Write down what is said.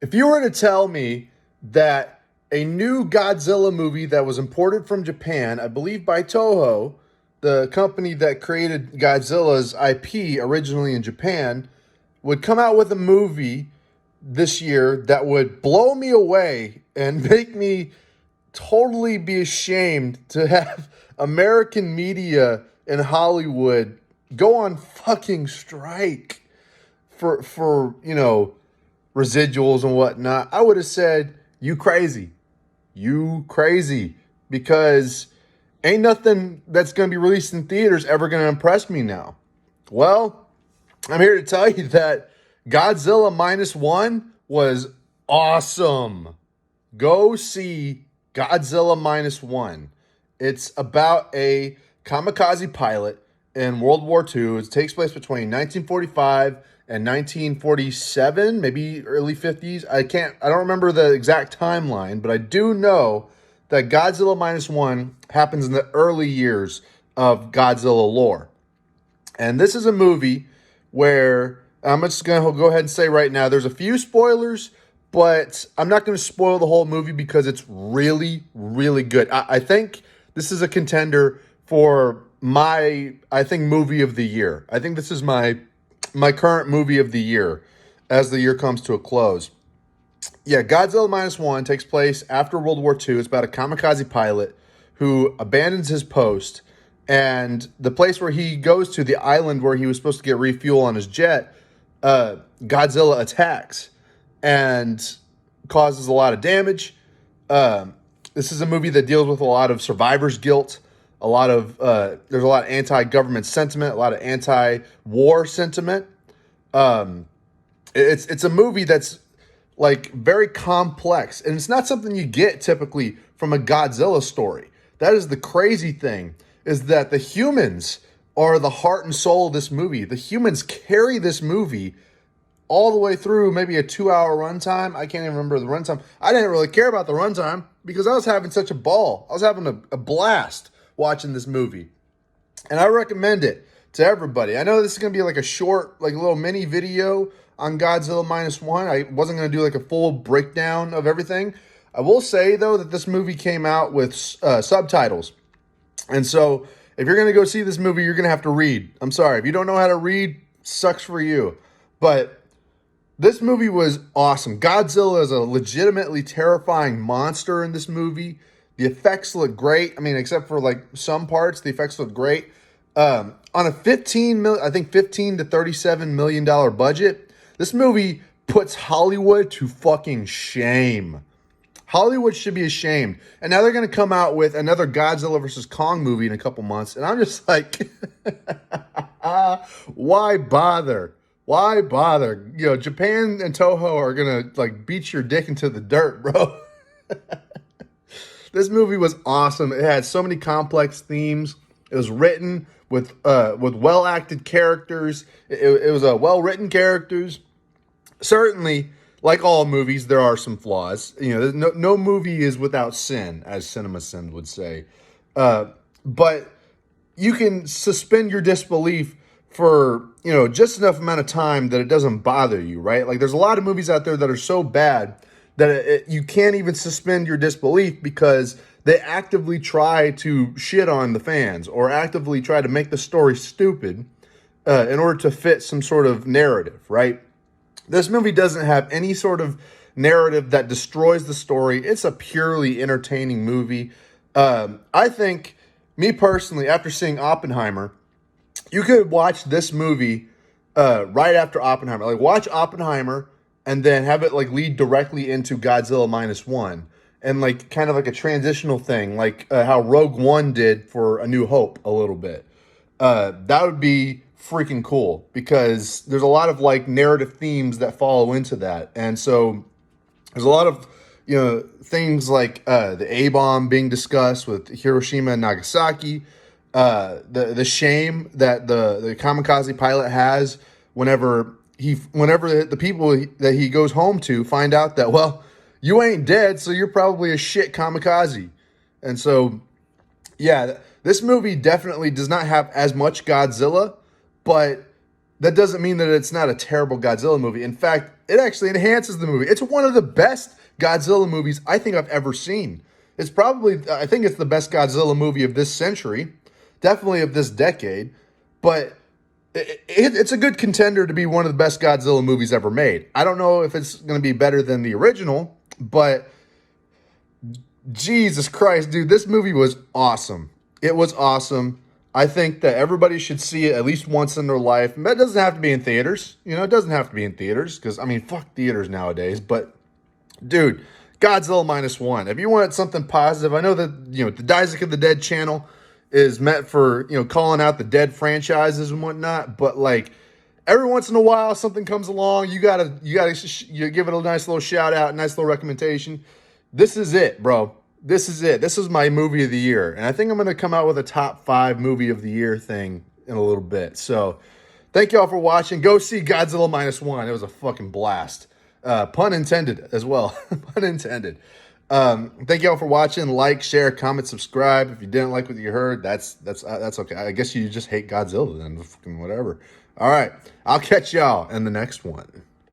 If you were to tell me that a new Godzilla movie that was imported from Japan, I believe by Toho, the company that created Godzilla's IP originally in Japan, would come out with a movie this year that would blow me away and make me totally be ashamed to have American media in Hollywood go on fucking strike for residuals and whatnot, I would have said, you crazy. You crazy. Because ain't nothing that's going to be released in theaters ever going to impress me now. Well, I'm here to tell you that Godzilla Minus One was awesome. Go see Godzilla Minus One. It's about a kamikaze pilot in World War II. It takes place between 1945 and 1947, maybe early 50s. I don't remember the exact timeline, but I do know that Godzilla Minus One happens in the early years of Godzilla lore. And this is a movie where I'm just going to go ahead and say right now, there's a few spoilers, but I'm not going to spoil the whole movie because it's really, really good. I think this is a contender for I think, movie of the year. I think this is my current movie of the year as the year comes to a close. Yeah, Godzilla Minus One takes place after World War II. It's about a kamikaze pilot who abandons his post, and the place where he goes to, the island where he was supposed to get refuel on his jet, Godzilla attacks and causes a lot of damage. This is a movie that deals with a lot of survivor's guilt. There's a lot of anti-government sentiment, a lot of anti-war sentiment. It's a movie that's like very complex, and it's not something you get typically from a Godzilla story. That is the crazy thing, is that the humans are the heart and soul of this movie. The humans carry this movie all the way through maybe a 2-hour runtime. I can't even remember the runtime. I didn't really care about the runtime because I was having such a ball. I was having a blast watching this movie. And I recommend it to everybody. I know this is going to be like a short, like a little mini video on Godzilla Minus One. I wasn't going to do like a full breakdown of everything. I will say, though, that this movie came out with subtitles. And so if you're going to go see this movie, you're going to have to read. I'm sorry. If you don't know how to read, sucks for you. But this movie was awesome. Godzilla is a legitimately terrifying monster in this movie. The effects look great. I mean, except for like some parts, the effects look great. On a $15 to $37 million budget, this movie puts Hollywood to fucking shame. Hollywood should be ashamed. And now they're going to come out with another Godzilla versus Kong movie in a couple months. And I'm just like, why bother? Why bother? Japan and Toho are going to like beat your dick into the dirt, bro. This movie was awesome. It had so many complex themes. It was written with well-acted characters. It was well-written characters. Certainly, like all movies, there are some flaws. No movie is without sin, as CinemaSin would say. But you can suspend your disbelief for, just enough amount of time that it doesn't bother you, right? Like, there's a lot of movies out there that are so bad that you can't even suspend your disbelief because they actively try to shit on the fans or actively try to make the story stupid in order to fit some sort of narrative, right? This movie doesn't have any sort of narrative that destroys the story. It's a purely entertaining movie. I think, me personally, after seeing Oppenheimer, you could watch this movie right after Oppenheimer. Like, watch Oppenheimer and then have it like lead directly into Godzilla Minus One, and like kind of like a transitional thing, like how Rogue One did for A New Hope a little bit. That would be freaking cool because there's a lot of like narrative themes that follow into that, and so there's a lot of things like the A-bomb being discussed with Hiroshima and Nagasaki, the shame that the kamikaze pilot has whenever the people that he goes home to find out that, well, you ain't dead, so you're probably a shit kamikaze. And so, yeah, this movie definitely does not have as much Godzilla, but that doesn't mean that it's not a terrible Godzilla movie. In fact, It actually enhances the movie. It's one of the best Godzilla movies I think I've ever seen. It's probably, I think it's the best Godzilla movie of this century, definitely of this decade, but it's a good contender to be one of the best Godzilla movies ever made. I don't know if it's going to be better than the original, but Jesus Christ, dude, this movie was awesome. It was awesome. I think that everybody should see it at least once in their life. That doesn't have to be in theaters. You know, it doesn't have to be in theaters because, I mean, fuck theaters nowadays. But, dude, Godzilla Minus One. If you want something positive, I know that, you know, the Isaac of the Dead channel is meant for, you know, calling out the dead franchises and whatnot. But, like, every once in a while, something comes along. You give it a nice little shout out, nice little recommendation. This is it, bro. This is it. This is my movie of the year. And I think I'm going to come out with a top 5 movie of the year thing in a little bit. So thank y'all for watching. Go see Godzilla Minus One. It was a fucking blast. Pun intended as well. Pun intended. Thank y'all for watching. Like, share, comment, subscribe. If you didn't like what you heard, that's okay. I guess you just hate Godzilla then. Fucking whatever. All right. I'll catch y'all in the next one.